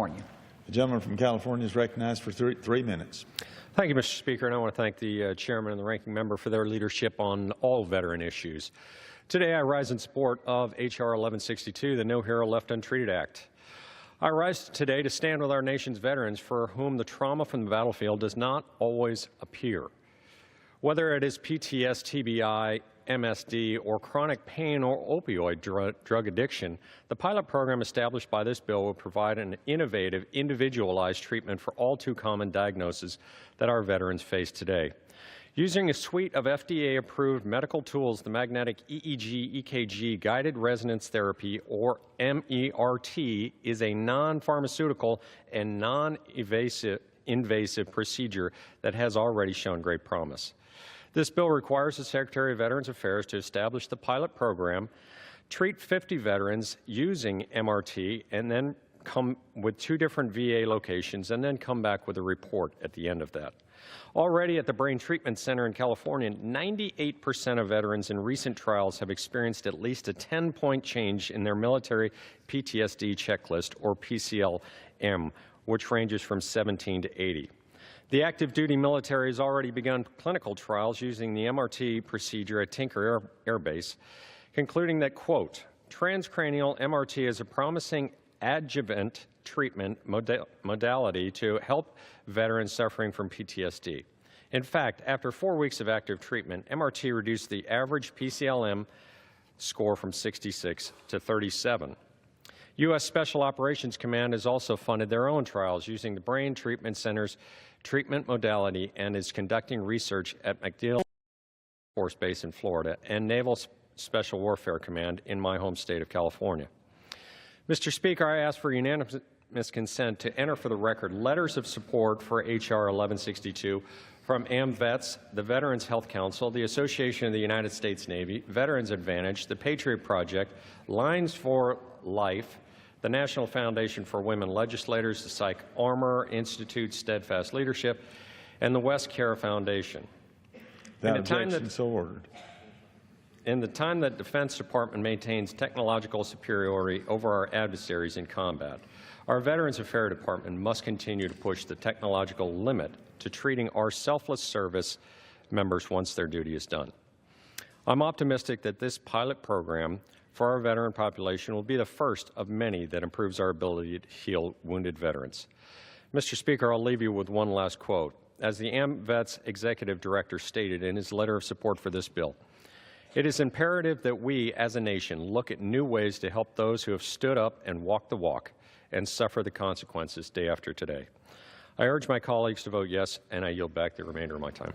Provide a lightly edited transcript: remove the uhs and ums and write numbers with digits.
California. The gentleman from California is recognized for three minutes. Thank you, Mr. Speaker, and I want to thank the chairman and the ranking member for their leadership on all veteran issues. Today, I rise in support of H.R. 1162, the No Hero Left Untreated Act. I rise today to stand with our nation's veterans for whom the trauma from the battlefield does not always appear. Whether it is PTS, TBI, MSD, or chronic pain or opioid drug addiction, the pilot program established by this bill will provide an innovative, individualized treatment for all too common diagnoses that our veterans face today. Using a suite of FDA-approved medical tools, the magnetic EEG, EKG guided resonance therapy, or MERT, is a non-pharmaceutical and non-invasive procedure that has already shown great promise. This bill requires the Secretary of Veterans Affairs to establish the pilot program, treat 50 veterans using MRT, and then come with 2 different VA locations, and then come back with a report at the end of that. Already at the Brain Treatment Center in California, 98% of veterans in recent trials have experienced at least a 10-point change in their military PTSD checklist, or PCLM, which ranges from 17 to 80. The active duty military has already begun clinical trials using the MRT procedure at Tinker Air Base, concluding that, quote, transcranial MRT is a promising adjuvant treatment modality to help veterans suffering from PTSD. In fact, after 4 weeks of active treatment, MRT reduced the average PCLM score from 66 to 37. U.S. Special Operations Command has also funded their own trials using the Brain Treatment Center's treatment modality and is conducting research at MacDill Air Force Base in Florida and Naval Special Warfare Command in my home state of California. Mr. Speaker, I ask for unanimous consent to enter for the record letters of support for H.R. 1162 from AMVETS, the Veterans Health Council, the Association of the United States Navy, Veterans Advantage, the Patriot Project, Lines for Life, the National Foundation for Women Legislators, the Psych Armor Institute, Steadfast Leadership, and the West Care Foundation. That objection so ordered. In the time that Defense Department maintains technological superiority over our adversaries in combat, our Veterans Affairs Department must continue to push the technological limit to treating our selfless service members once their duty is done. I'm optimistic that this pilot program for our veteran population will be the first of many that improves our ability to heal wounded veterans. Mr. Speaker, I'll leave you with one last quote. As the AMVETS Executive Director stated in his letter of support for this bill, it is imperative that we, as a nation, look at new ways to help those who have stood up and walked the walk and suffer the consequences day after today. I urge my colleagues to vote yes, and I yield back the remainder of my time.